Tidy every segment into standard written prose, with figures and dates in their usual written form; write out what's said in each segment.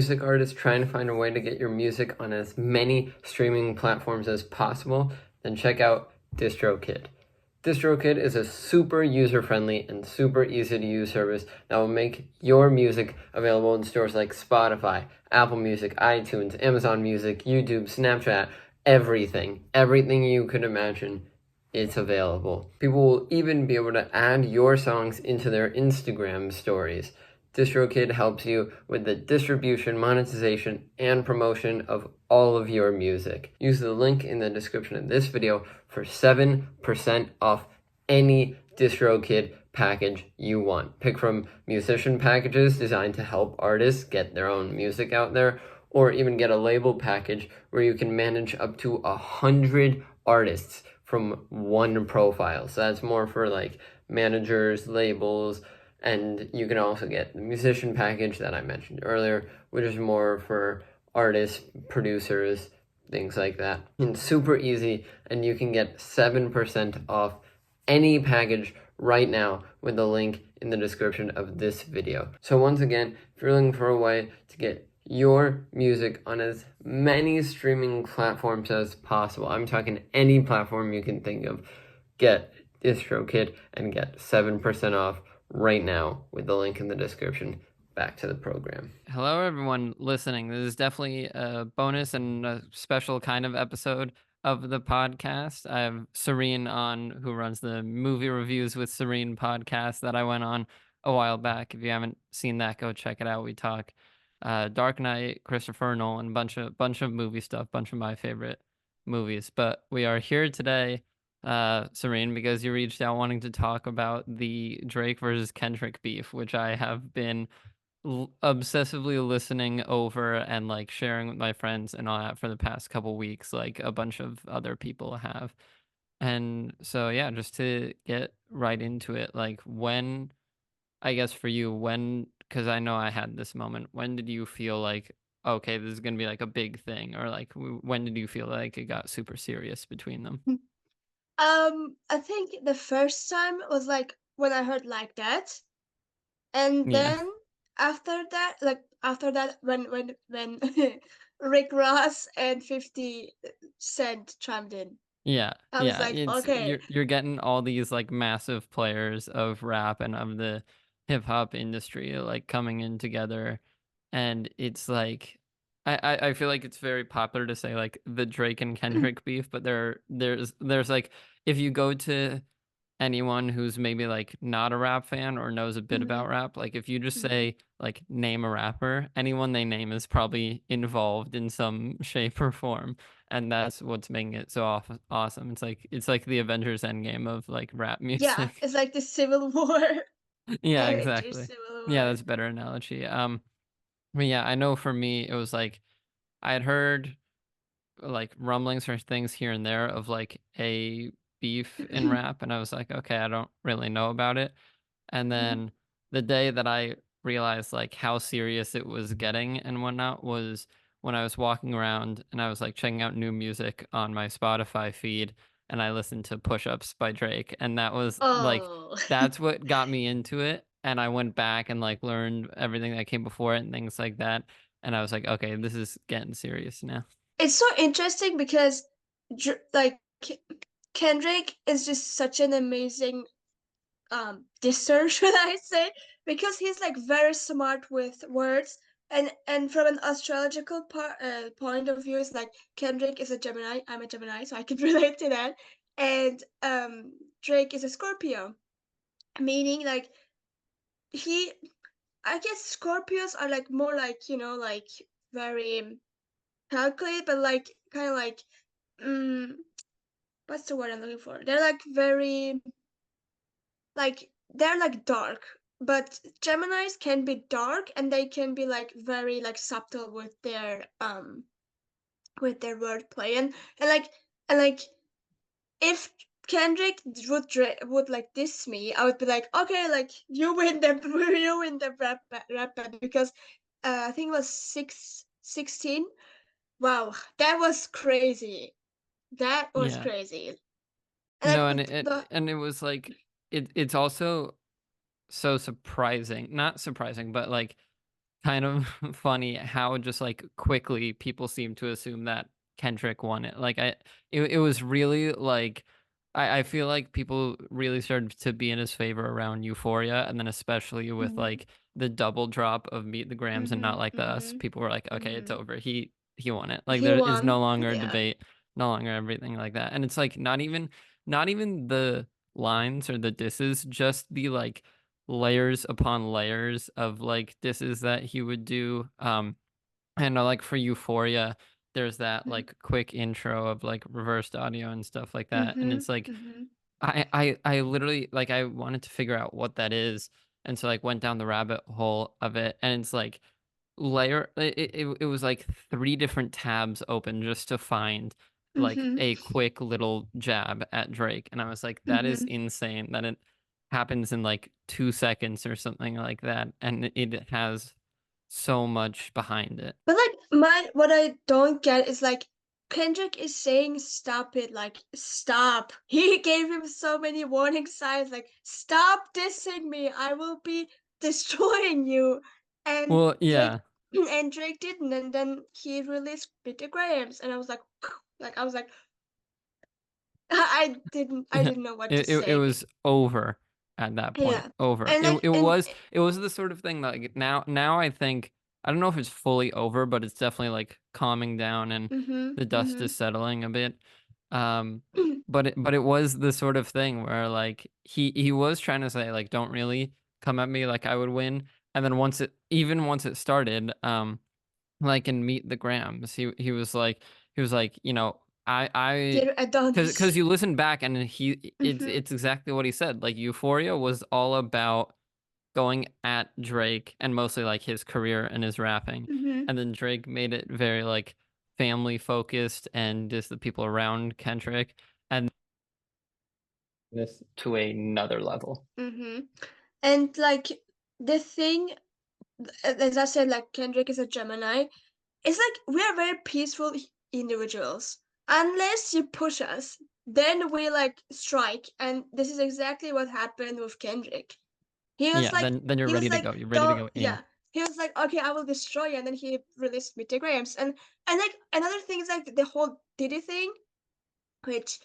music artist trying to find a way to get your music on as many streaming platforms as possible, then check out DistroKid. DistroKid is a super user-friendly and super easy-to-use service that will make your music available in stores like Spotify, Apple Music, iTunes, Amazon Music, YouTube, Snapchat, everything. Everything you could imagine, it's available. People will even be able to add your songs into their Instagram stories. DistroKid helps you with the distribution, monetization, and promotion of all of your music. Use the link in the description of this video for 7% off any DistroKid package you want. Pick from musician packages designed to help artists get their own music out there, or even get a label package where you can manage up to 100 artists from one profile. So that's more for like managers, labels, and you can also get the musician package that I mentioned earlier, which is more for artists, producers, things like that. It's super easy, and you can get 7% off any package right now with the link in the description of this video. So once again, if you're looking for a way to get your music on as many streaming platforms as possible, I'm talking any platform you can think of, get DistroKid and get 7% off right now with the link in the description. Back to the program. Hello, everyone listening. This is definitely a bonus and a special kind of episode of the podcast. I have Ceren on, who runs the Movie Reviews with Ceren podcast that I went on a while back. If you haven't seen that, go check it out. We talk Dark Knight, Christopher Nolan, bunch of movie stuff, bunch of my favorite movies. But we are here today, Ceren, because you reached out wanting to talk about the Drake versus Kendrick beef, which I have been obsessively listening over and like sharing with my friends and all that for the past couple weeks, like a bunch of other people have. And so yeah, just to get right into it, like when, I guess for you, when, because I know I had this moment, when did you feel like, okay, this is gonna be like a big thing, or like when did you feel like it got super serious between them? I think the first time was like when I heard like that, and Yeah, then after that, when Rick Ross and 50 Cent chimed in, yeah, I was yeah. like, It's okay, you're getting all these like massive players of rap and of the hip hop industry like coming in together, and it's like I feel like it's very popular to say like the Drake and Kendrick beef, but there's like, if you go to anyone who's maybe like not a rap fan or knows a bit about mhm, rap, like if you just mhm. say like name a rapper, anyone they name is probably involved in some shape or form, and that's what's making it so awesome. It's like the Avengers Endgame of like rap Yeah, music. it's like the Civil War, Yeah, Avengers exactly. Civil Yeah, War. that's a better analogy. But yeah, I know for me it was like I had heard like rumblings or things here and there of like a beef in rap, and I was like, okay, I don't really know about it. And then the day that I realized like how serious it was getting and whatnot was when I was walking around and I was like checking out new music on my Spotify feed, and I listened to Push Ups by Drake, and that was like, Oh, that's what got me into it. And I went back and like learned everything that came before it and things like that. And I was like, okay, this is getting serious now. it's so interesting because like Kendrick is just such an amazing disser, should I say, because he's like very smart with words, and from an astrological point of view, it's like Kendrick is a Gemini, I'm a Gemini, so I can relate to that, and Drake is a Scorpio, meaning like he, I guess Scorpios are like more like, like very calculated, but like kind of like, mm, what's the word I'm looking for? They're like very, like they're like dark, but Geminis can be dark and they can be like very like subtle with their wordplay, and like if Kendrick would like diss me, I would be like, okay, like you win the you win the rap battle, because I think it was 16. Wow, that was crazy. That was Yeah. crazy. And No, like and it was like it's also so surprising, not surprising, but like kind of funny how just like quickly people seem to assume that Kendrick won it. Like it was really like I feel like people really started to be in his favor around Euphoria, and then especially with Mhm. like the double drop of Meet the Grams and Not Mhm. Like Us, Mhm. people were like, okay, it's Mhm. over. He won it. Like He there is no won. longer a Yeah. debate, no longer everything like that. And it's like not even the lines or the disses, just the like layers upon layers of like disses that he would do. I know like for Euphoria, there's that Mhm. like quick intro of like reversed audio and stuff like that. And Mhm. it's like Mhm. I literally like I wanted to figure out what that is. And so like went down the rabbit hole of it, and it's like it was like three different tabs open just to find like Mhm. a quick little jab at Drake. And I was like, that is Mhm. insane that it happens in like 2 seconds or something like that. And it has so much behind it. But like what I don't get is like Kendrick is saying stop it, like stop. He gave him so many warning signs, like stop dissing me, I will be destroying you. And Well, Drake yeah. and Drake didn't, and then he released Bitter Grams, and I was like like I was like I didn't know what to It say. was over at that point. Yeah. Over. And like It was the sort of thing that like now I think I don't know if it's fully over, but it's definitely like calming down and mhm, the dust is mhm. settling a bit. Um but it was the sort of thing where like he was trying to say like don't really come at me like I would win. And then once it started, like in Meet the Grams, he was like, I Dear because Adonis. you listen back and it's Mhm, it's exactly what he said. Like Euphoria was all about going at Drake and mostly like his career and his rapping. mhm. And then Drake made it very like family focused and just the people around Kendrick, and this to another level. Mm-hmm. And like the thing, as I said, like Kendrick is a Gemini. It's like we're very peaceful individuals. Unless you push us, then we like strike. And this is exactly what happened with Kendrick. He was Yeah, like, then you're he was ready to like, go. You're ready to don't, go in. yeah. He was like, okay, I will destroy you. And then he released Grams. And like another thing is like the whole Diddy thing, which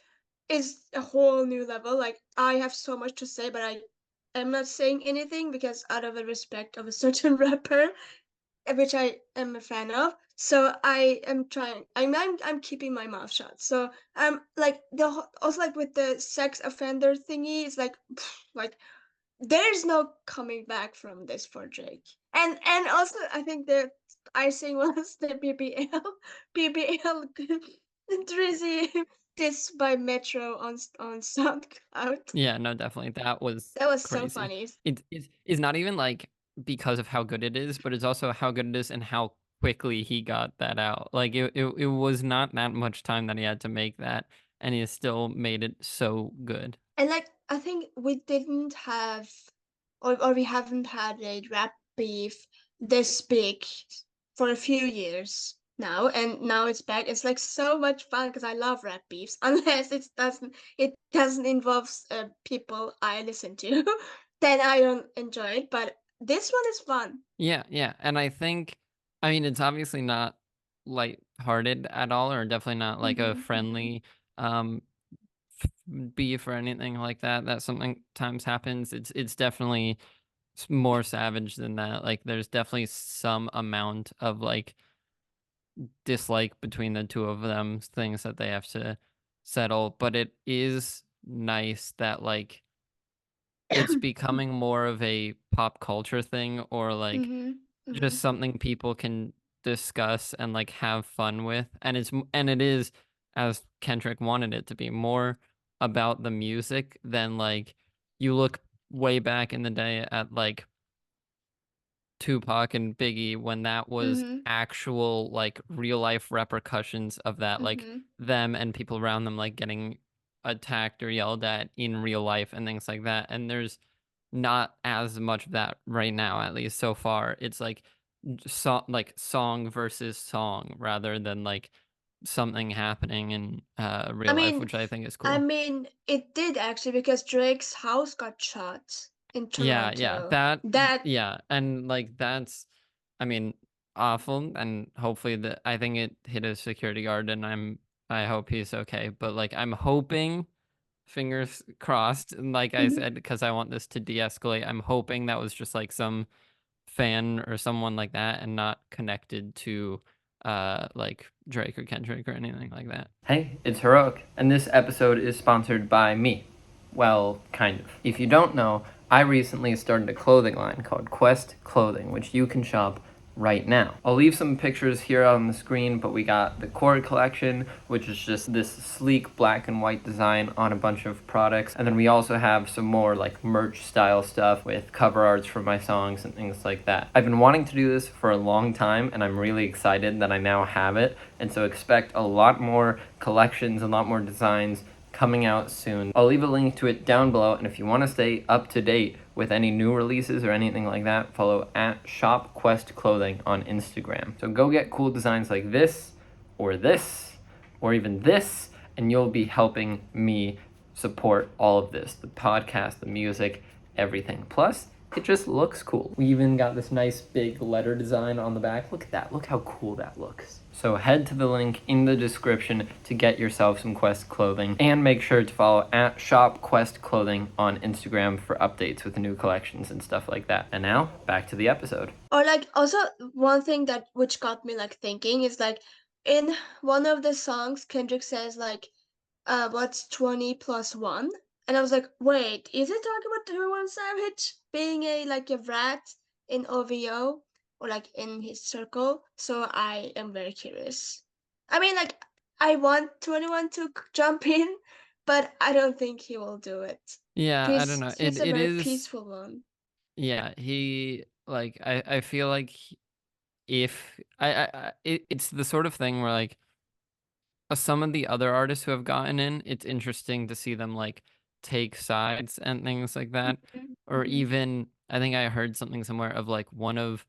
is a whole new level. Like I have so much to say, but I am not saying anything because out of the respect of a certain rapper, which I am a fan of. So I am trying. I'm keeping my mouth shut. So I'm like also like with the sex offender thingy. It's like like there's no coming back from this for Drake. And also I think the icing was the BBL Drizzy diss by Metro on SoundCloud. Yeah, no, definitely. That was That was so crazy. funny. It's not even like because of how good it is, but it's also how good it is and how quickly he got that out. Like it was not that much time that he had to make that, and he still made it so good. And like I think we didn't have or we haven't had a rap beef this big for a few years now, and now it's back. It's like so much fun because I love rap beefs unless it doesn't involve people I listen to. Then I don't enjoy it, but this one is fun. Yeah, yeah. And I mean, it's obviously not light-hearted at all, or definitely not like a Mm-hmm, mm-hmm. friendly um beef or anything like that. That sometimes happens. It's definitely more savage than that. Like there's definitely some amount of like dislike between the two of them, things that they have to settle, but it is nice that like it's becoming more of a pop culture thing, or like Mm-hmm, mm-hmm. just something people can discuss and like have fun with. And it is, as Kendrick wanted it to be, more about the music than like you look way back in the day at like Tupac and Biggie when that was Mm-hmm. actual like real life repercussions of that, like Mm-hmm. them and people around them like getting attacked or yelled at in real life and things like that. And there's not as much of that right now, at least so far. It's like song versus song rather than like something happening in I real life, mean, which I think is I cool. mean, it did actually because Drake's house got shot in Yeah, yeah, Toronto. That yeah, and like I mean, awful, and hopefully I think it hit a security guard, and I hope he's okay. But like, I'm hoping, fingers crossed, and like I Mhm. said, because I want this to de-escalate, I'm hoping that was just like some fan or someone like that, and not connected to like Drake or Kendrick or anything like that. Hey, it's Heroek, and this episode is sponsored by me. Well, kind of. If you don't know, I recently started a clothing line called Quest Clothing, which you can shop right now. I'll leave some pictures here on the screen, but we got the core collection, which is just this sleek black and white design on a bunch of products. And then we also have some more like merch style stuff with cover arts for my songs and things like that. I've been wanting to do this for a long time, and I'm really excited that I now have it. And so expect a lot more collections, a lot more designs coming out soon. I'll leave a link to it down below, and if you want to stay up to date with any new releases or anything like that, follow at ShopQuestClothing on Instagram. So go get cool designs like this, or even this, and you'll be helping me support all of this, the podcast, the music, everything. Plus, it just looks cool. We even got this nice big letter design on the back. Look at that. Look how cool that looks. So head to the link in the description to get yourself some Quest clothing, and make sure to follow at Shop Quest Clothing on Instagram for updates with new collections and stuff like that. And now, back to the episode. Or like also one thing that which got me like thinking is like in one of the songs Kendrick says like what's 20 plus 1? And I was like, wait, is it talking about 21 Savage being a like a rat in OVO or like in his circle? So I am very curious. I mean, like, I want 21 to jump in, but I don't think he will do it. Yeah, I don't know. He's a It very is. peaceful one. Yeah, he like I feel like if it's the sort of thing where like some of the other artists who have gotten in, it's interesting to see them like take sides and things like that. Or Mm-hmm. even I think I heard something somewhere of like one of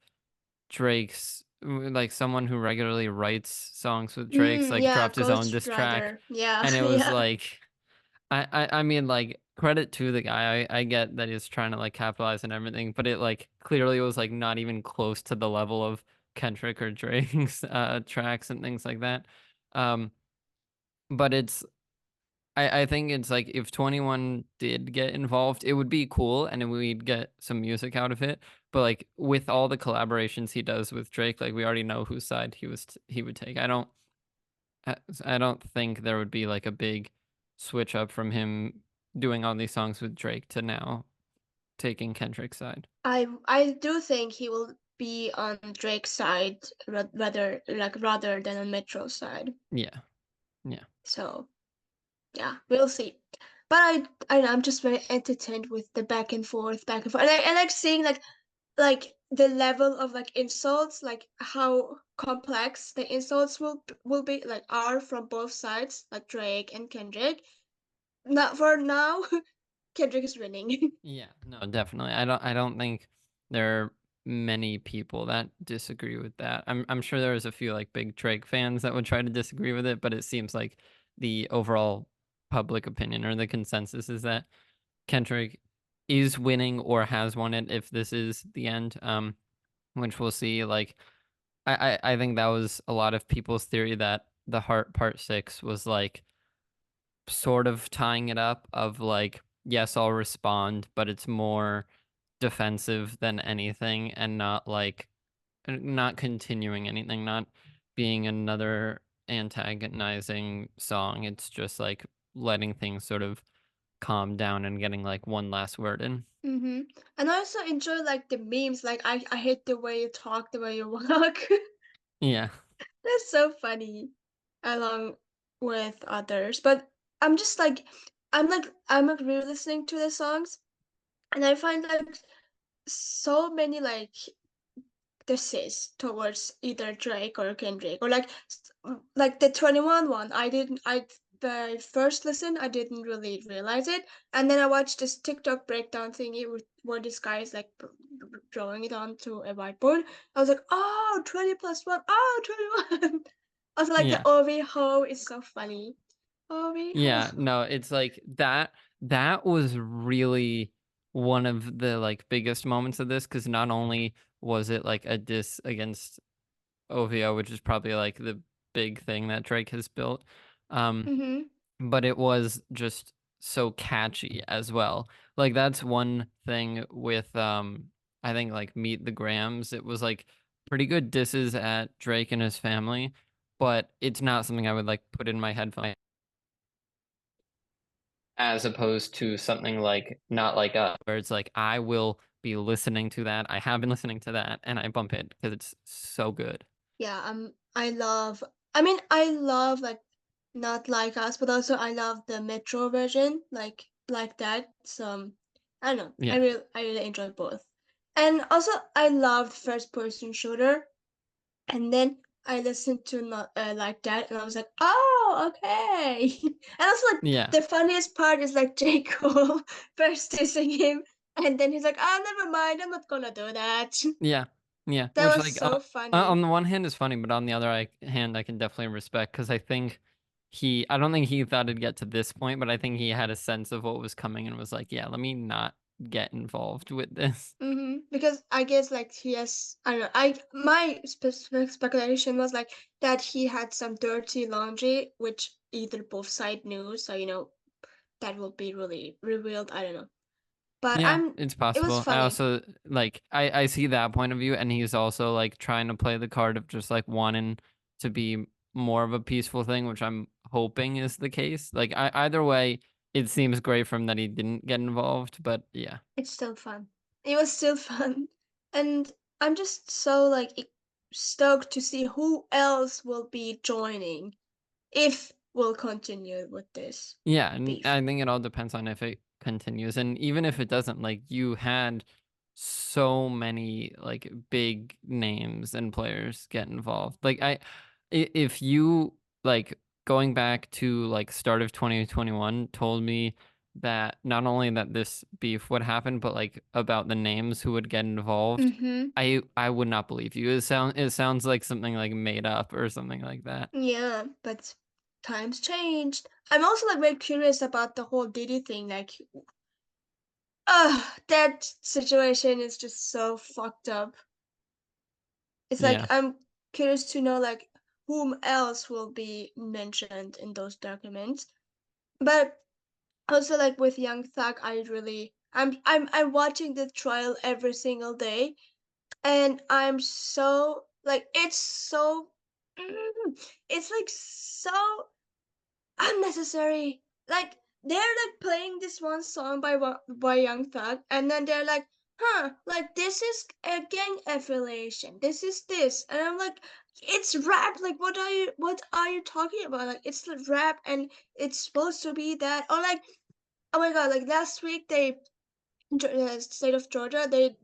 Drake's like someone who regularly writes songs with Drake's like Yeah, dropped his own Ghost diss track, Rider. Yeah, and it was yeah. like I mean, like, credit to the guy. I get that he's trying to like capitalize and everything, but it like clearly was like not even close to the level of Kendrick or Drake's tracks and things like that. Um, but I think it's like if 21 did get involved, it would be cool and we'd get some music out of it. But like with all the collaborations he does with Drake, like we already know whose side he would take. I don't think there would be like a big switch up from him doing all these songs with Drake to now taking Kendrick's side. I do think he will be on Drake's side rather than on Metro's side. Yeah. Yeah. So yeah, we'll see. But I'm just very entertained with the back and forth. And I like seeing like the level of like insults, like how complex the insults will be like are from both sides, like Drake and Kendrick. Not for now, Kendrick is winning. Yeah, no, definitely. I don't think there are many people that disagree with that. I'm sure there's a few like big Drake fans that would try to disagree with it, but it seems like the overall public opinion or the consensus is that Kendrick is winning or has won it if this is the end. Which we'll see. Like I think that was a lot of people's theory that the Heart Part 6 was like sort of tying it up of like, yes, I'll respond, but it's more defensive than anything and not like not continuing anything, not being another antagonizing song. It's just like letting things sort of calm down and getting like one last word in. Mm-hmm. And I also enjoy like the memes, like I hate the way you talk, the way you walk. Yeah. That's so funny, along with others. But I'm just like, I'm like re-listening to the songs, and I find like so many like disses towards either Drake or Kendrick, or like the 21 one. I the first listen I didn't really realize it, and then I watched this TikTok breakdown thingy where this guy is like drawing it onto a whiteboard. I was like, oh, 20 plus 1, oh, 21. I was like, the Yeah. OV ho is so funny. OV ho. Yeah, no, it's like that was really one of the like biggest moments of this because not only was it like a diss against OVO, which is probably like the big thing that Drake has built. Mm-hmm. But it was just so catchy as well. Like that's one thing with I think like Meet the Grams. It was like pretty good disses at Drake and his family, but it's not something I would like put in my headphones as opposed to something like Not Like Us, where it's like I will be listening to that. I have been listening to that and I bump it because it's so good. Yeah, I love like Not Like Us, but also I love the Metro version, like that. So I don't know. I Yeah. really I really enjoy both. And also I loved first person shooter. And then I listened to not like that, and I was like, oh, okay. And also like Yeah. the funniest part is like J. Cole first dissing him, and then he's like, oh, never mind, I'm not gonna do that. Yeah, yeah. That Which, was like, so on funny. the one hand is funny, but on the other hand, I can definitely respect because I think I don't think he thought it'd get to this point, but I think he had a sense of what was coming and was like, yeah, let me not get involved with this. Because I guess like he has, I don't know. My speculation was like that he had some dirty laundry, which either both side knew. So that will be really revealed. I don't know. But Yeah, it's it was possible. I funny. also like I see that point of view, and he's also like trying to play the card of just like wanting to be more of a peaceful thing, which I'm hoping is the case. Like either way, it seems great for him that he didn't get involved, but yeah. It's still fun. It was still fun. And I'm just so like stoked to see who else will be joining if we'll continue with this Yeah, and beef. I think it all depends on if it continues. And even if it doesn't, like you had so many like big names and players get involved. Like if you like going back to like start of 2021 told me that not only that this beef would happen, but like about the names who would get involved, Mm-hmm. I would not believe you. It sounds like something like made up or something like that. Yeah, but times changed. I'm also like very curious about the whole Diddy thing. Like, that situation is just so fucked up. It's like Yeah. I'm curious to know like whom else will be mentioned in those documents. But also like with Young Thug, I'm watching the trial every single day, and I'm so like it's like so unnecessary. Like they're like playing this one song by Young Thug, and then they're like, like this is a gang affiliation. This is this, and I'm like, it's rap. Like what are you talking about? Like it's like rap, and it's supposed to be that. Or like, oh my god, like last week the state of Georgia, they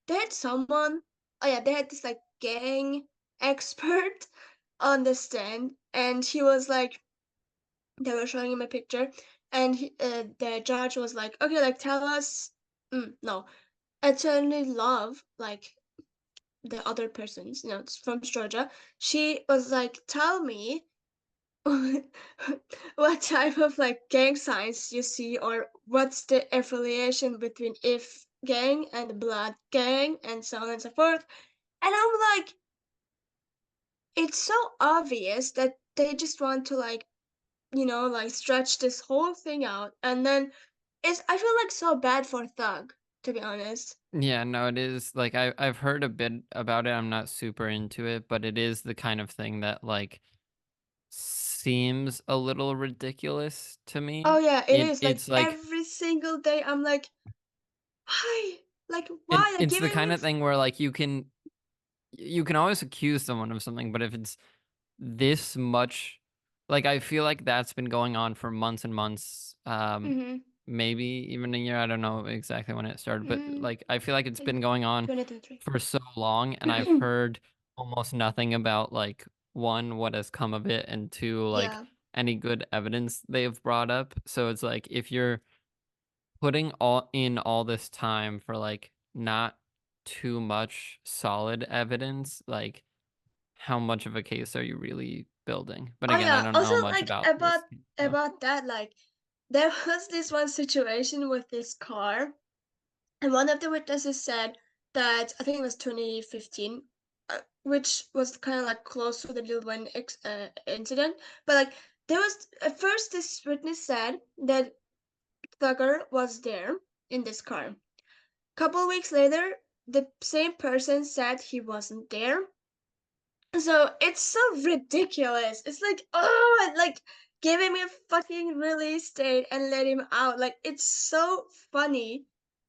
had someone. Oh yeah, they had this like gang expert on the stand, and he was like, they were showing him a picture, and the judge was like, okay, like tell us, no, attorney love, like the other persons, it's from Georgia. She was like, tell me what type of like gang signs you see, or what's the affiliation between if gang and the blood gang, and so on and so forth. And I'm like, it's so obvious that they just want to like, like stretch this whole thing out, and then I feel like so bad for Thug, to be honest. Yeah, no, it is like I've heard a bit about it. I'm not super into it, but it is the kind of thing that like seems a little ridiculous to Oh me. yeah, it is like It's like every single day I'm like, why? Like why? Like it's the giving kind me of thing where like you can always accuse someone of something, but if it's this much, like I feel like that's been going on for months and months, mm-hmm, maybe even a year. I don't know exactly when it started, but mm, like I feel like it's in been going on 2023. for so long, and I've heard almost nothing about like one, what has come of it, and two, like Yeah. any good evidence they've brought up. So it's like if you're putting all this time for like not too much solid evidence, like how much of a case are you really building? But Oh again, I yeah. don't Also, know much like about about this. So about that, like there was this one situation with this car, and one of the witnesses said that I think it was 2015, which was kind of like close to the Lil Wayne incident. But like there was at first this witness said that Thugger was there in this car. Couple weeks later, the same person said he wasn't there. So it's so ridiculous. It's like, oh, like give him a fucking release date and let him out. Like it's so funny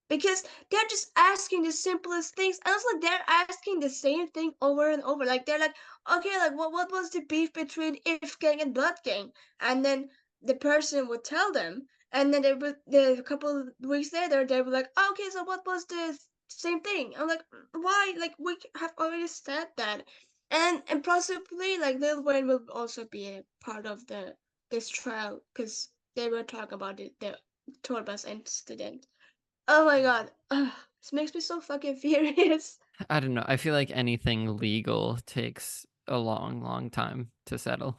because they're just asking the simplest things. And it's like they're asking the same thing over and over. Like they're like, okay, like what was the beef between If Gang and Blood Gang? And then the person would tell them. And then a couple of weeks later, they were like, oh, okay, so what was the same thing? I'm like, why? Like we have already said that, and possibly like Lil Wayne will also be a part of this trial because they were talking about the tour bus incident. Oh my god, this makes me so fucking furious. I don't know. I feel like anything legal takes a long time to settle.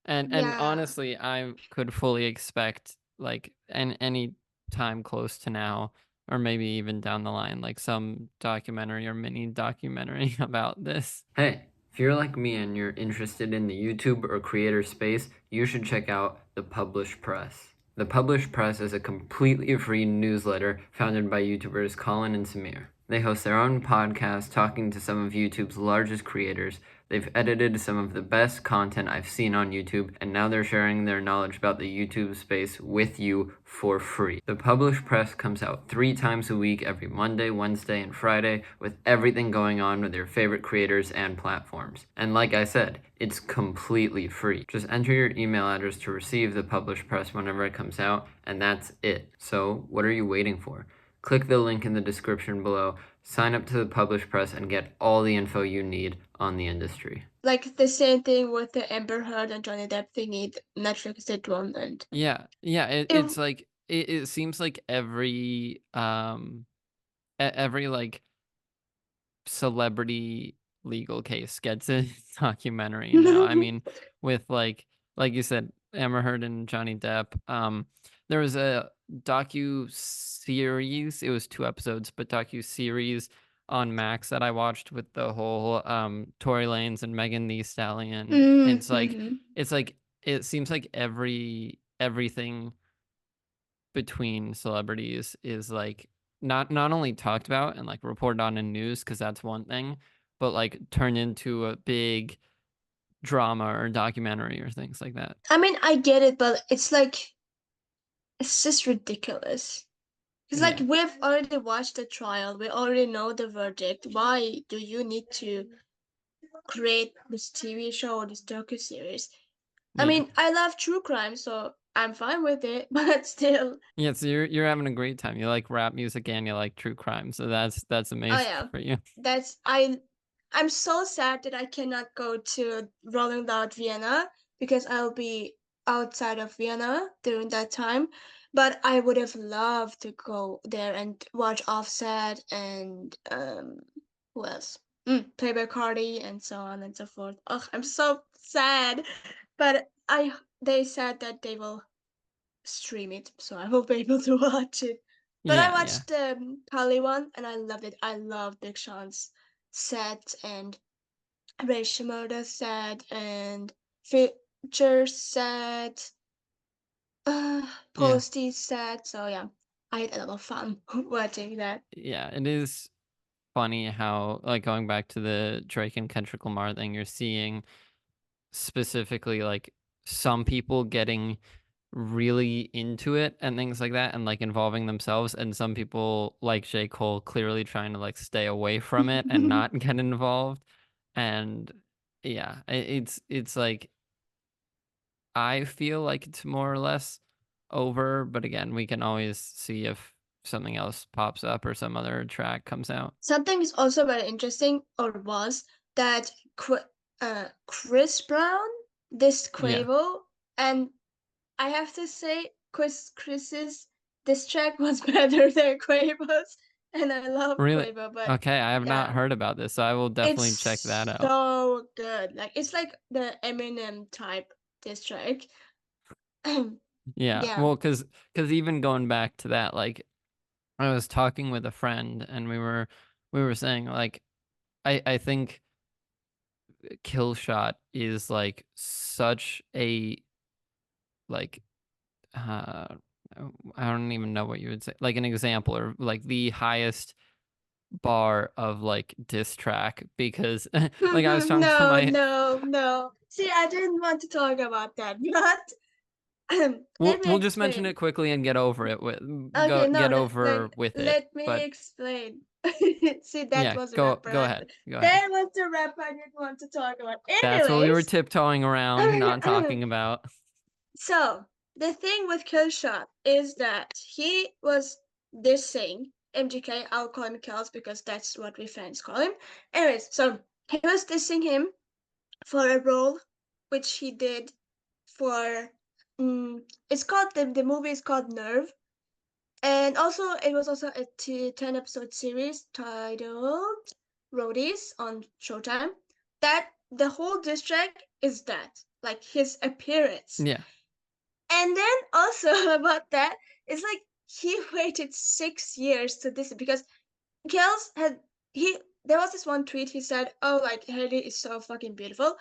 And Yeah. honestly, I could fully expect like any time close to now, or maybe even down the line, like some documentary or mini documentary about this. Hey, if you're like me and you're interested in the YouTube or creator space, you should check out The Published Press. The Published Press is a completely free newsletter founded by YouTubers Colin and Samir. They host their own podcast talking to some of YouTube's largest creators. They've edited some of the best content I've seen on YouTube, and now they're sharing their knowledge about the YouTube space with you for free. The Published Press comes out 3 times a week, every Monday, Wednesday, and Friday, with everything going on with your favorite creators and platforms. And like I said, it's completely free. Just enter your email address to receive the Published Press whenever it comes out, and that's it. So what are you waiting for? Click the link in the description below, sign up to the Published Press, and get all the info you need on the industry. Like the same thing with the Amber Heard and Johnny Depp thingy Netflix did one, and Yeah, it's like it seems like every every like celebrity legal case gets a documentary now. I mean, with like you said, Amber Heard and Johnny Depp. There was a docu series. It was 2 episodes, but docu series on Max that I watched with the whole Tory Lanez and Megan Thee Stallion. mm-hmm. It's like it seems like everything between celebrities is like not only talked about and like reported on in news, because that's one thing, but like turned into a big drama or documentary or things like that. I mean, I get it, but it's like it's just ridiculous. Because like Yeah. we've already watched the trial, we already know the verdict. Why do you need to create this TV show or this docu series? I Yeah. mean, I love true crime, so I'm fine with it, but still. Yeah, so you're having a great time. You like rap music and you like true crime. So that's Oh amazing yeah, for you. that's I'm so sad that I cannot go to Rolling Loud Vienna because I'll be outside of Vienna during that time. But I would have loved to go there and watch Offset and who else? Playboy Cardi and so on and so forth. Oh, I'm so sad. But they said that they will stream it, so I will be able to watch it. But I Yeah. watched the Kali one and I loved it. I love Big Sean's set and Ray Shimoda's set and Future set, Yeah. Posty's set. So yeah, I had a lot of fun watching that. Yeah, it is funny how, like, going back to the Drake and Kendrick Lamar thing, you're seeing specifically like some people getting really into it and things like that and like involving themselves, and some people like J. Cole clearly trying to like stay away from it and not get involved. And yeah, it's like I feel like it's more or less over, but again, we can always see if something else pops up or some other track comes out. Something is also very interesting, or was, that Chris Brown this Yeah. Quavo, and I have to say, Chris's this track was better than Quavo's, and I love Really? Quavo, but Okay, I have not yeah, heard about this, so I will definitely check that it's out. so good. Like it's like the Eminem type diss track. Yeah. Yeah. Well, cuz even going back to that, like I was talking with a friend, and we were saying like I think Killshot is like such a like uh I don't even know what you would say, like an example or like the highest bar of like diss track, because like I was talking to No, my no, no. See, I didn't want to talk about that, but let me we'll just mention explain. it quickly and get over it with Okay, no, get over like with it. let me But explain. See, that yeah, was a rapper. go ahead. Go ahead. That was the rapper I didn't want to talk about. That's what we were Anyways, tiptoeing around, not talking about. so the thing with Killshot is that he was dissing MGK. I'll call him Kells because that's what we fans call him. Anyways, so he was dissing him for a role which he did for it's called the movie is called Nerve, and also it was also a 10 episode series titled Roadies on Showtime. That the whole diss track is that, like his appearance. Yeah. And then also about that, it's like he waited 6 years to this because Kels had he there was this one tweet he said, "Oh, like Haley is so fucking beautiful."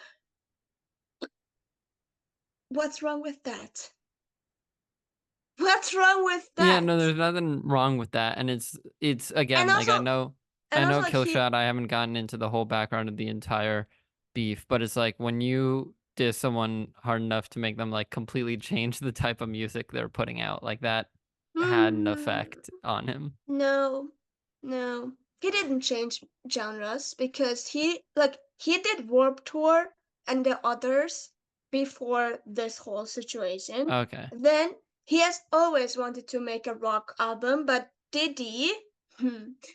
What's wrong with that? What's wrong with Yeah, that? no, there's nothing wrong with that. And it's And again, like also, I know like he, Killshot, I haven't gotten into the whole background of the entire beef, but it's like when you diss someone hard enough to make them like completely change the type of music they're putting out, like that had an mm, effect on him. no, no, he didn't change genres because he did Warp Tour and the others before this whole situation. Okay. Then he has always wanted to make a rock album, but Diddy,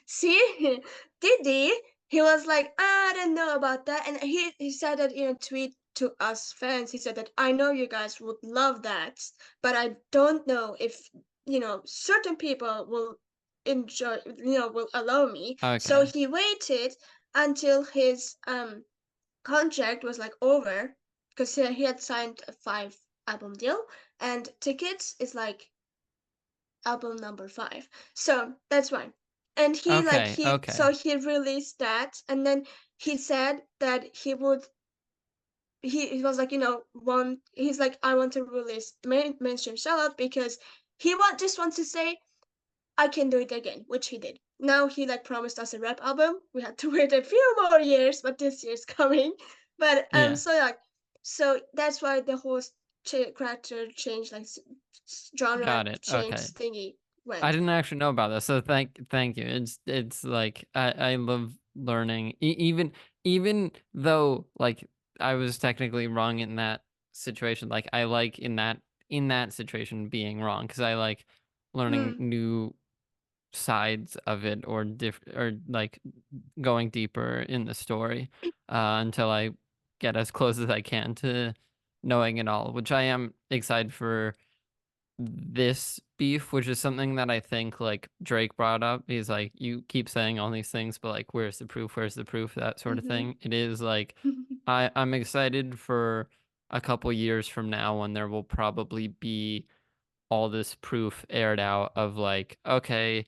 see, Diddy, he was like, I don't know about that, and he said that in a tweet to us fans. He said that I know you guys would love that, but I don't know if certain people will enjoy, will allow me. So Okay. he waited until his contract was like over because he had signed a 5 album deal, and Tickets is like album number 5. So that's why. And Okay. so Okay. he released that, and then he said that he was like, he's like, I want to release mainstream sellout because just wants to say I can do it again, which he did. Now he like promised us a rap album. We had to wait a few more years, but this year's coming. But Yeah. so that's why the whole character change, like genre Got it. change Okay. thingy I went. didn't actually know about this, so thank you. It's like I love learning, even though like I was technically wrong in that situation. Like I like in that situation being wrong, because I like learning Hmm. new sides of it, or or like going deeper in the story until I get as close as I can to knowing it all, which I am excited for this beef, which is something that I think like Drake brought up. He's like, you keep saying all these things, but like, where's the proof? Where's the proof? That sort of Mm-hmm. thing. It is like, I'm excited for a couple years from now when there will probably be all this proof aired out of like, okay,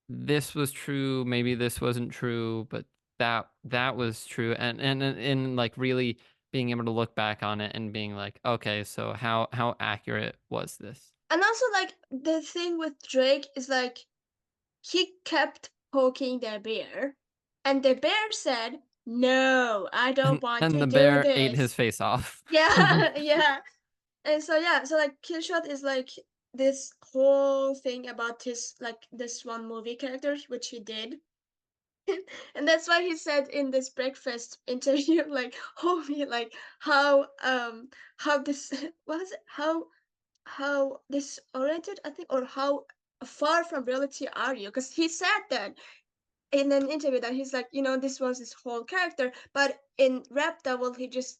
this was true, maybe this wasn't true, but that was true, and like really being able to look back on it and being like, okay, so how accurate was this? And also, like, the thing with Drake is like he kept poking the bear, and the bear said, "No, I don't want And to the do bear ate his this." face off. Yeah, yeah. And so yeah, so like Killshot is like this whole thing about his like this one movie character which he did. And that's why he said in this breakfast interview, like, homie, like how this what is it? How disoriented, I think, or how far from reality are you? Because he said that in an interview that he's like, this was his whole character, but in Rap Double he just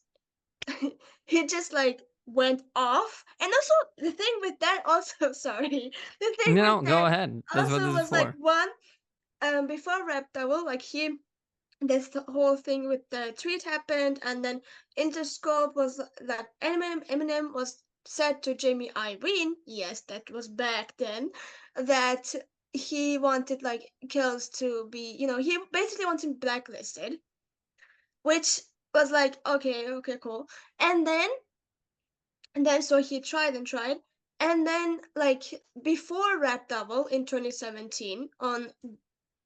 he just like went off. And also the thing with that also sorry, the thing with No, go that ahead. That's what also this is was like, for. one, before Rap Double, like this whole thing with the tweet happened, and then Interscope was like, Eminem was said to Jamie Irene, yes, that was back then, that he wanted like Kills to be, he basically wants him blacklisted, which was like, okay, cool. And then so he tried and tried, and then like before Rap Double in 2017 on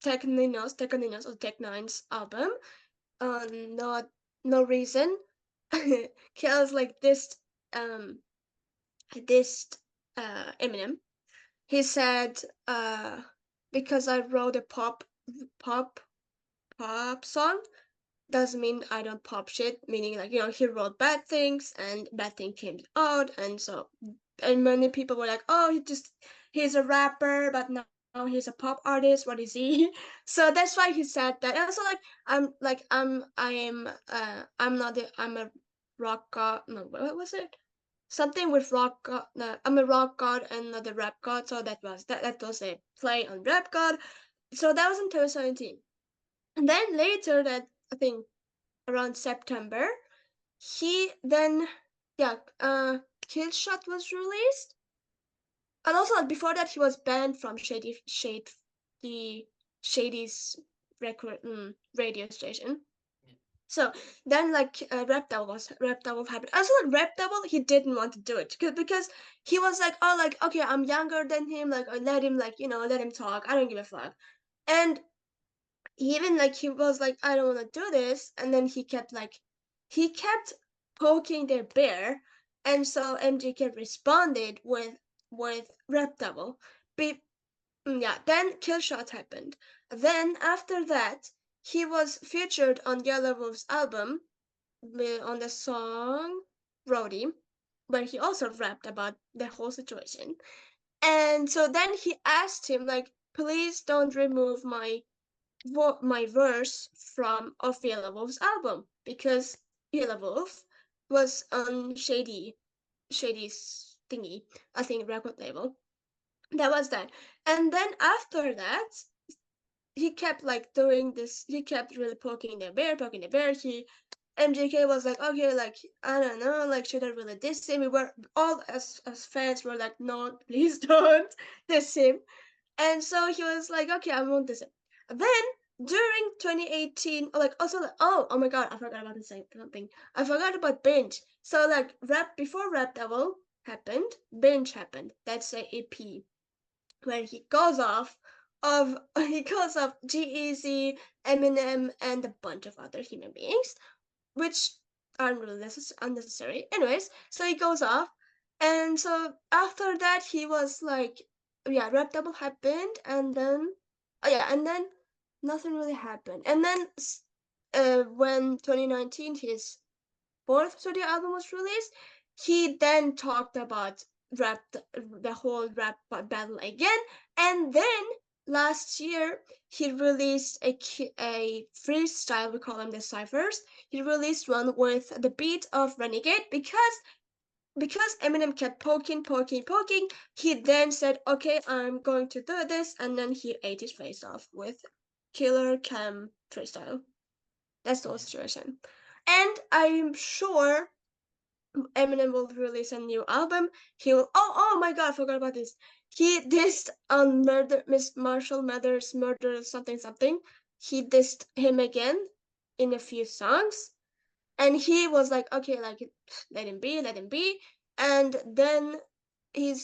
Tech Ninos or Tech Nine's album, not no reason, Kills like um this Eminem. He said, because I wrote a pop pop song doesn't mean I don't pop shit, meaning like, he wrote bad things and bad thing came out, and many people were like, oh, he's a rapper, but now he's a pop artist, what is he? So that's why he said that. And also I'm a rock god, no, what was it? Something with rock god, no, I'm a rock god and not a rap god, so that was a play on rap god. So that was in 2017. And then later, that I think around September, he then yeah, Killshot was released, and also before that he was banned from the Shady's record radio station. So then, like, Rap Double happened. Also, Rap Double, he didn't want to do it because he was like, oh, like, okay, I'm younger than him, like, let him, like, let him talk. I don't give a fuck. And even like he was like, I don't want to do this, and then he kept poking their bear, and so MGK responded with Rap Double. Yeah, then Killshot happened. Then after that, he was featured on Yellow Wolf's album on the song Roadie, where he also rapped about the whole situation. And so then he asked him like, please don't remove my verse from of Yellow Wolf's album, because Yellow Wolf was on Shady's thingy, I think record label. That was that. And then after that, he kept like doing this. He kept really poking the bear, poking the bear. MJK was like, okay, like, I don't know, like, should I really diss him? We were all as fans were like, no, please don't diss him. And so he was like, okay, I won't diss him. Then during 2018, like, also like, oh my god, I forgot about the same something. I forgot about Binge. So like before Rap Devil happened, Binge happened. That's a EP where he goes off G-Eazy, Eminem, and a bunch of other human beings, which aren't really unnecessary. Anyways, so he goes off, and so after that he was like, yeah, Rap Double happened, and then nothing really happened. And then when 2019 his fourth studio album was released, he then talked about the whole rap battle again, and then last year he released a freestyle. We call them the ciphers. He released one with the beat of Renegade because Eminem kept poking. He then said, "Okay, I'm going to do this," and then he ate his face off with Killer Cam freestyle. That's the whole situation. And I'm sure Eminem will release a new album. He will. Oh my God! I forgot about this. He dissed on Miss Marshall Mathers murder something. He dissed him again in a few songs, and he was like, okay, like let him be. And then he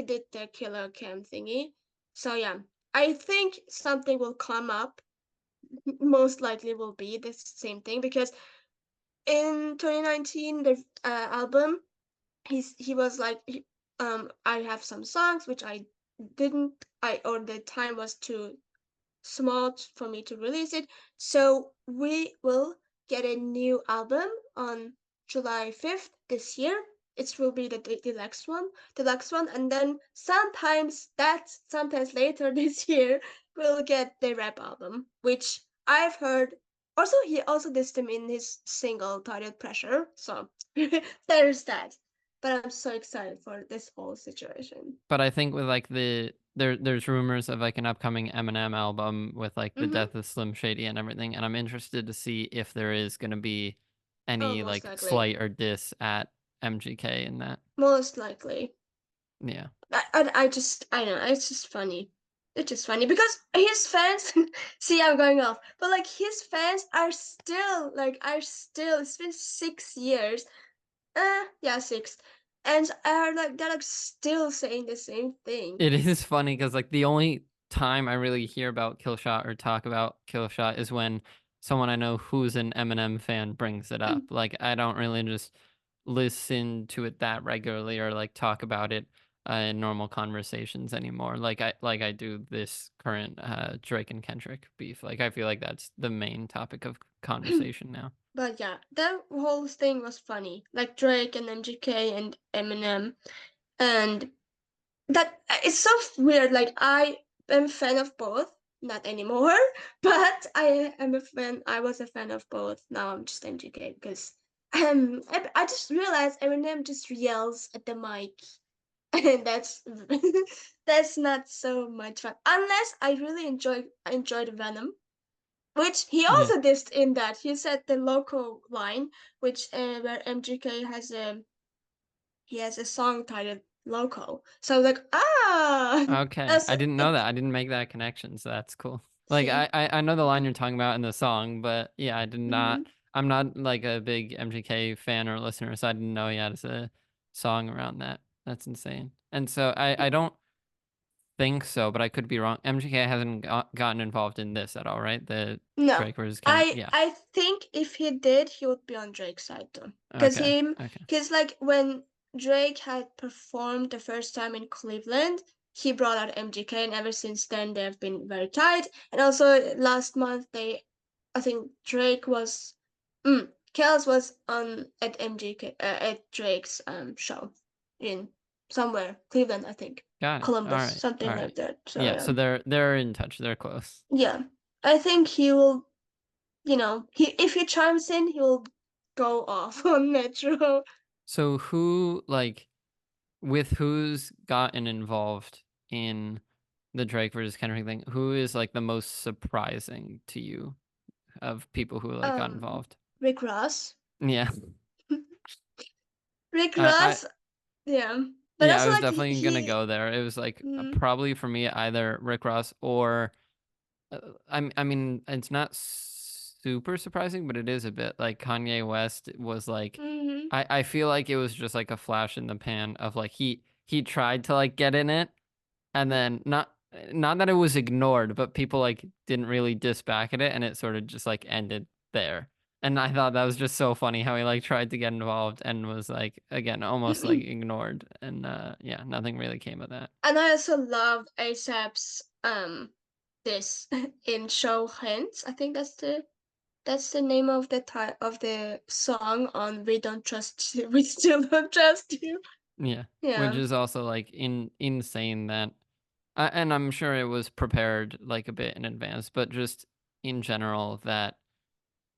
did the Killer Cam thingy. So yeah, I think something will come up. Most likely will be the same thing because in 2019 the album he was like I have some songs which I didn't I or the time was too small for me to release it, so we will get a new album on July 5th this year. It will be the deluxe one, and then sometimes later this year we'll get the rap album, which I've heard. Also, he also dissed him in his single titled Pressure, so there's that. But I'm so excited for this whole situation. But I think with like there's rumors of like an upcoming Eminem album with like the Mm-hmm. death of Slim Shady and everything, and I'm interested to see if there is gonna be Oh, any most like likely. slight or diss at MGK in that. Most likely. Yeah. I don't know. It's just funny. which is funny because his fans see I'm going off, but like his fans are still it's been 6 years. Yeah, 6. And are like they're like still saying the same thing. It is funny because like the only time I really hear about Killshot or talk about Killshot is when someone I know who's an Eminem fan brings it up. Like I don't really just listen to it that regularly or like talk about it in normal conversations anymore. Like I do this current Drake and Kendrick beef. Like I feel like that's the main topic of conversation now. But yeah, that whole thing was funny. Like Drake and MGK and Eminem, and that it's so weird. Like I am a fan of both, not anymore, but I was a fan of both. Now I'm just MGK because I just realized Eminem just yells at the mic, and that's not so much fun. Unless I really enjoyed Venom, which he Yeah. also dissed in that. He said the local line, which where MGK has a song titled Loco. So I was like, Okay. I didn't know that. I didn't make that connection, so that's cool. Like see. I know the line you're talking about in the song, but yeah, I did not. Mhm. I'm not like a big MGK fan or listener, so I didn't know he had a song around that. That's insane. And so I don't think so, but I could be wrong. MGK hasn't gotten involved in this at all, right? The No, Drake versus Kendrick. I Yeah. I think if he did, he would be on Drake's side though, because Okay. Okay. he's like when Drake had performed the first time in Cleveland, he brought out MGK, and ever since then they've been very tight. And also last month I think Drake was, Kels was on at MGK at Drake's show in somewhere Cleveland, I think Got it. All Columbus, right. All something right. like that. So Yeah. So they're in touch. They're close. yeah, I think he will, if he chimes in, he'll go off on Metro. So who like with who's gotten involved in the Drake versus Kendrick thing, who is like the most surprising to you of people who like got Um, involved? Rick Ross. Yeah. Rick I Ross, yeah. But yeah, I also was like definitely gonna go there. It was like mm, probably for me either Rick Ross or I mean it's not super surprising, but it is a bit like Kanye West was like mm-hmm, I feel like it was just like a flash in the pan of like he tried to like get in it and then not that it was ignored, but people like didn't really diss back at it and it sort of just like ended there. And I thought that was just so funny how he like tried to get involved and was like again almost like ignored and yeah, nothing really came of that. and I also love ASAP's this in Show Hands. I think that's the name of the song on We Don't Trust You. We Still Don't Trust You. Yeah, which Yeah. is also like insane that and I'm sure it was prepared like a bit in advance, but just in general that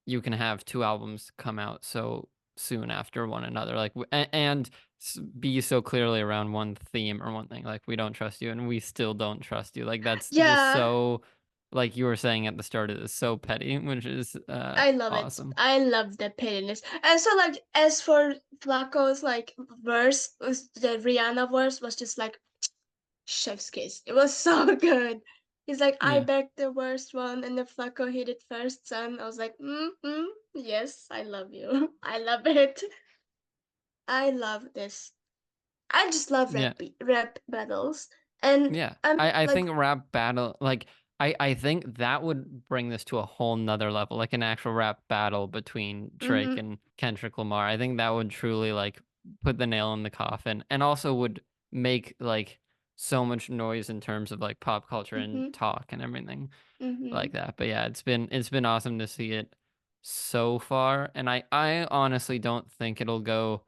you can have two albums come out so soon after one another like and be so clearly around one theme or one thing like we don't trust you and we still don't trust you like that's just Yeah. so like you were saying at the start of this so petty which is I love it. awesome. I love the pettiness. And so like as for Flacco's like verse, the Rihanna verse was just like chef's kiss. It was so good. He's like, I Yeah, begged the worst one, and the Flacco hit it first, son. I was like, yes, I love you. I love it. I love this. I just love yeah. rap battles, and Yeah, I'm I like, think rap battle like I think that would bring this to a whole nother level, like an actual rap battle between Drake mm-hmm, and Kendrick Lamar. I think that would truly like put the nail in the coffin and also would make like so much noise in terms of like pop culture and mm-hmm, talk and everything mm-hmm. like that. But yeah, it's been awesome to see it so far, and I honestly don't think it'll go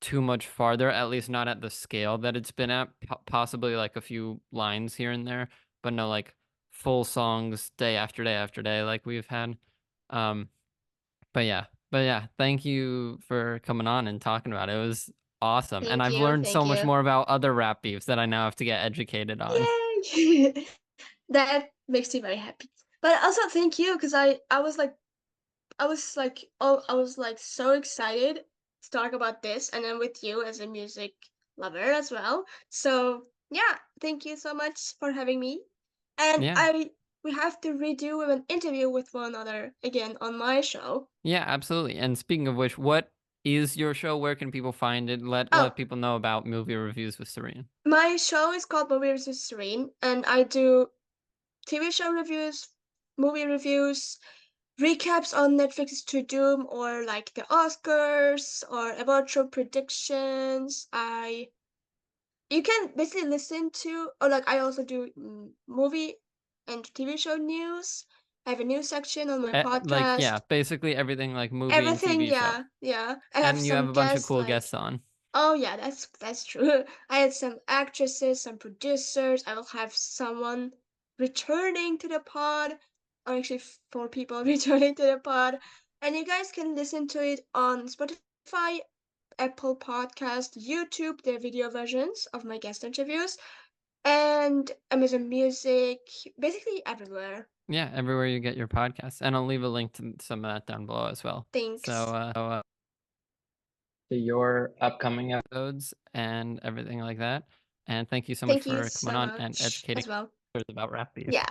too much farther, at least not at the scale that it's been at. Possibly like a few lines here and there, but no like full songs day after day after day like we've had. Um, but yeah, thank you for coming on and talking about it. It was awesome, and Thank I've you, learned thank so much you. more about other rap beefs that I now have to get educated on. Yay! That makes me very happy. But also thank you because I was like so excited to talk about this, and then with you as a music lover as well. So Yeah, thank you so much for having me. And Yeah. we have to redo an interview with one another again on my show. Yeah, absolutely. And speaking of which, what is your show? Where can people find it? Let Oh, people know about movie reviews with Ceren. my show is called Movie Reviews with Ceren, and I do TV show reviews, movie reviews, recaps on Netflix's To Doom or like the Oscars or about show predictions. You can basically listen to, or like I also do movie and TV show news. I have a news section on my Like, yeah, podcast. basically everything like movie and Everything, TV show. yeah, yeah. I have And you have some a bunch of guests cool like, guests on. oh yeah, that's true. I had some actresses, some producers. I will have someone returning to the pod, or actually 4 people returning to the pod, and you guys can listen to it on Spotify, Apple Podcast, YouTube, the video versions of my guest interviews, and Amazon Music, basically everywhere. Yeah, everywhere you get your podcasts. And I'll leave a link to some of that down below as well. Thanks. So, to your upcoming episodes and everything like that. And thank you so much Thank you for coming so on and much educating as well. us about rap beef. Yeah.